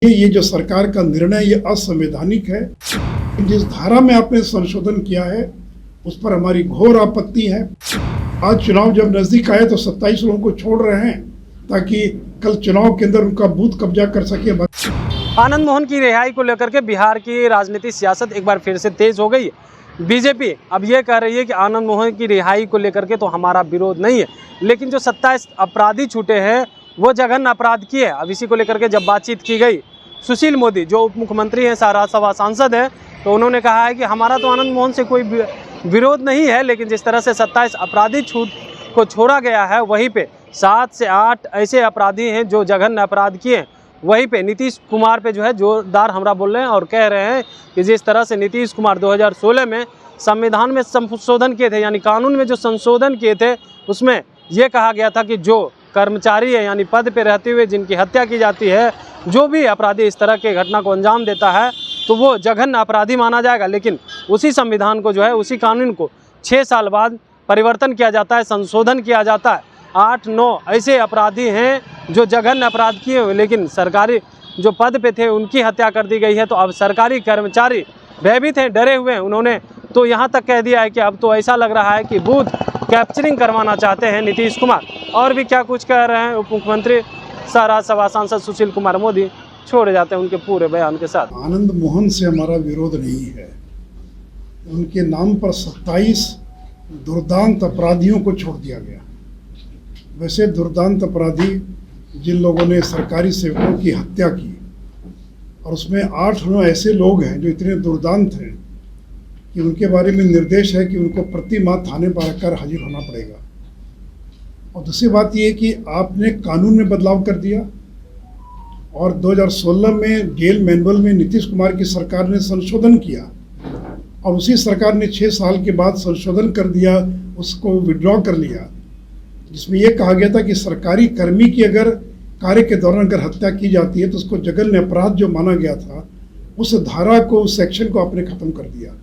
ये जो सरकार का निर्णय ये असंवैधानिक है। जिस धारा में आपने संशोधन किया है उस पर हमारी घोर आपत्ति है। आज चुनाव जब नजदीक आए तो 27 लोगों को छोड़ रहे हैं ताकि कल चुनाव के अंदर उनका बूथ कब्जा कर सके। आनंद मोहन की रिहाई को लेकर के बिहार की राजनीतिक सियासत एक बार फिर से तेज हो गई। बीजेपी अब ये कह रही है कि आनंद मोहन की रिहाई को लेकर के तो हमारा विरोध नहीं है, लेकिन जो 27 अपराधी छूटे हैं वो जघन्य अपराध किए। अब इसी को लेकर के जब बातचीत की गई, सुशील मोदी जो उप मुख्यमंत्री हैं, राज्यसभा सांसद हैं, तो उन्होंने कहा है कि हमारा तो आनंद मोहन से कोई विरोध नहीं है, लेकिन जिस तरह से 27 अपराधी को छोड़ा गया है वहीं पे 7 से 8 ऐसे अपराधी हैं जो जघन्य अपराध किए। वहीं पे नीतीश कुमार पे जो है जोरदार हमला बोल रहे हैं और कह रहे हैं कि जिस तरह से नीतीश कुमार 2016 में संविधान में संशोधन किए थे, यानी कानून में जो संशोधन किए थे, उसमें ये कहा गया था कि जो कर्मचारी है यानी पद पे रहते हुए जिनकी हत्या की जाती है, जो भी अपराधी इस तरह के घटना को अंजाम देता है तो वो जघन्य अपराधी माना जाएगा। लेकिन उसी संविधान को जो है, उसी कानून को 6 साल बाद परिवर्तन किया जाता है, संशोधन किया जाता है। 8-9 ऐसे अपराधी हैं जो जघन्य अपराध किए हुए, लेकिन सरकारी जो पद पे थे उनकी हत्या कर दी गई है। तो अब सरकारी कर्मचारी भयभीत हैं, डरे हुए हैं। उन्होंने तो यहाँ तक कह दिया है कि अब तो ऐसा लग रहा है कि बूथ कैप्चरिंग करवाना चाहते हैं नीतीश कुमार। और भी क्या कुछ कह रहे हैं उप मुख्यमंत्री राज्यसभा सांसद सुशील कुमार मोदी, छोड़े जाते हैं उनके पूरे बयान के साथ। आनंद मोहन से हमारा विरोध नहीं है। उनके नाम पर 27 दुर्दांत अपराधियों को छोड़ दिया गया। वैसे दुर्दांत अपराधी जिन लोगों ने सरकारी सेवकों की हत्या की, और उसमें 8-9 ऐसे लोग हैं जो इतने दुर्दांत हैं कि उनके बारे में निर्देश है कि उनको प्रति माह थाने पर आकर हाजिर होना पड़ेगा। और दूसरी बात ये कि आपने कानून में बदलाव कर दिया और 2016 में जेल मैनुअल में नीतीश कुमार की सरकार ने संशोधन किया और उसी सरकार ने 6 साल के बाद संशोधन कर दिया, उसको विड्रॉ कर लिया, जिसमें यह कहा गया था कि सरकारी कर्मी की अगर कार्य के दौरान अगर हत्या की जाती है तो उसको जघन्य अपराध जो माना गया था, उस धारा को, उस सेक्शन को आपने ख़त्म कर दिया।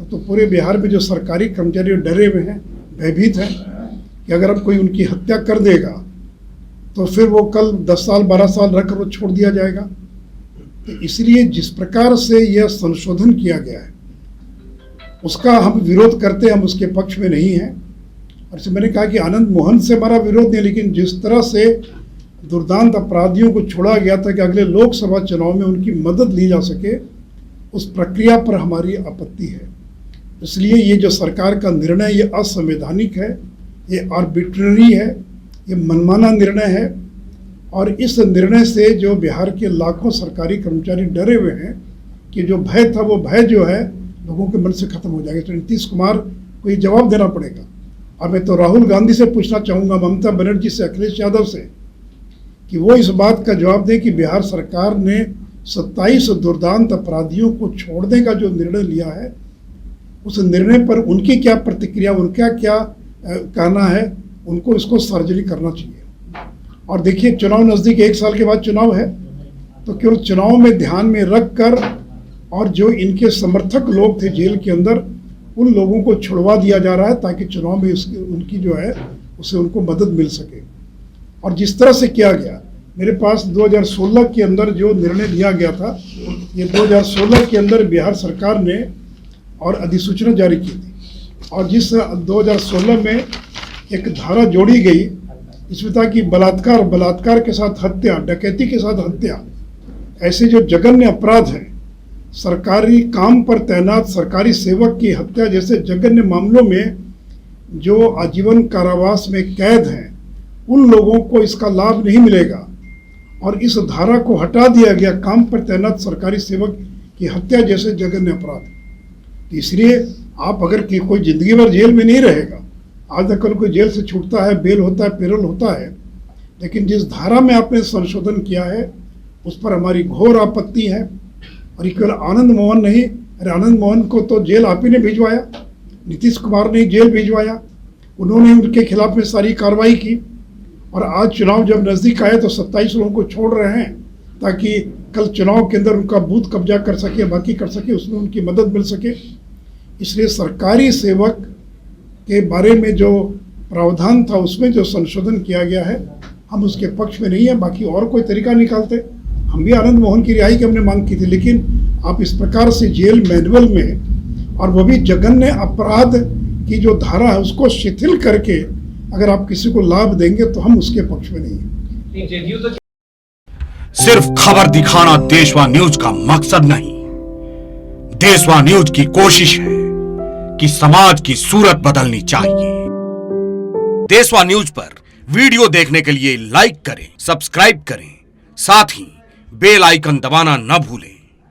तो पूरे बिहार में जो सरकारी कर्मचारी डरे हुए हैं, भयभीत हैं कि अगर अब कोई उनकी हत्या कर देगा तो फिर वो कल 10 साल 12 साल रख कर वो छोड़ दिया जाएगा। तो इसलिए जिस प्रकार से यह संशोधन किया गया है उसका हम विरोध करते हैं, हम उसके पक्ष में नहीं हैं। और जैसे मैंने कहा कि आनंद मोहन से हमारा विरोध नहीं, लेकिन जिस तरह से दुर्दांत अपराधियों को छोड़ा गया था कि अगले लोकसभा चुनाव में उनकी मदद ली जा सके, उस प्रक्रिया पर हमारी आपत्ति है। इसलिए ये जो सरकार का निर्णय ये असंवैधानिक है, ये आर्बिट्ररी है, ये मनमाना निर्णय है। और इस निर्णय से जो बिहार के लाखों सरकारी कर्मचारी डरे हुए हैं कि जो भय था वो भय जो है लोगों के मन से खत्म हो जाएगा। तो नीतीश कुमार को ये जवाब देना पड़ेगा। और मैं तो राहुल गांधी से पूछना चाहूँगा, ममता बनर्जी से, अखिलेश यादव से, कि वो इस बात का जवाब दें कि बिहार सरकार ने 27 दुर्दांत अपराधियों को छोड़ने का जो निर्णय लिया है, उस निर्णय पर उनकी क्या प्रतिक्रिया, उनका क्या कहना है, उनको इसको सार्वजनिक करना चाहिए। और देखिए, चुनाव नज़दीक, 1 साल के बाद चुनाव है, तो केवल चुनाव में ध्यान में रख कर और जो इनके समर्थक लोग थे जेल के अंदर, उन लोगों को छुड़वा दिया जा रहा है ताकि चुनाव में उनकी जो है उससे उनको मदद मिल सके। और जिस तरह से किया गया, मेरे पास 2016 के अंदर जो निर्णय लिया गया था, ये 2016 के अंदर बिहार सरकार ने और अधिसूचना जारी की थी, और जिस 2016 में एक धारा जोड़ी गई, इसमें था कि बलात्कार के साथ हत्या, डकैती के साथ हत्या, ऐसे जो जघन्य अपराध हैं, सरकारी काम पर तैनात सरकारी सेवक की हत्या जैसे जघन्य मामलों में जो आजीवन कारावास में कैद हैं, उन लोगों को इसका लाभ नहीं मिलेगा। और इस धारा को हटा दिया गया, काम पर तैनात सरकारी सेवक की हत्या जैसे जघन्य अपराध। इसलिए आप अगर कि कोई ज़िंदगी भर जेल में नहीं रहेगा, आज तक कोई जेल से छूटता है, बेल होता है, पेरोल होता है, लेकिन जिस धारा में आपने संशोधन किया है उस पर हमारी घोर आपत्ति है। और केवल आनंद मोहन नहीं, अरे आनंद मोहन को तो जेल आप ही ने भिजवाया, नीतीश कुमार ने जेल भिजवाया, उन्होंने उनके खिलाफ में सारी कार्रवाई की। और आज चुनाव जब नज़दीक आए तो 27 लोगों को छोड़ रहे हैं ताकि कल चुनाव के अंदर उनका बूथ कब्जा कर सके, बाकी कर सके, उसमें उनकी मदद मिल सके। इसलिए सरकारी सेवक के बारे में जो प्रावधान था उसमें जो संशोधन किया गया है, हम उसके पक्ष में नहीं है। बाकी और कोई तरीका निकालते हम भी आनंद मोहन की रिहाई की हमने मांग की थी, लेकिन आप इस प्रकार से जेल मैनुअल में, और वो भी जघन्य अपराध की जो धारा है उसको शिथिल करके अगर आप किसी को लाभ देंगे तो हम उसके पक्ष में नहीं हैं। सिर्फ खबर दिखाना देशवा न्यूज का मकसद नहीं, देशवा न्यूज की कोशिश है कि समाज की सूरत बदलनी चाहिए। देशवा न्यूज पर वीडियो देखने के लिए लाइक करें, सब्सक्राइब करें, साथ ही बेल आइकन दबाना न भूलें।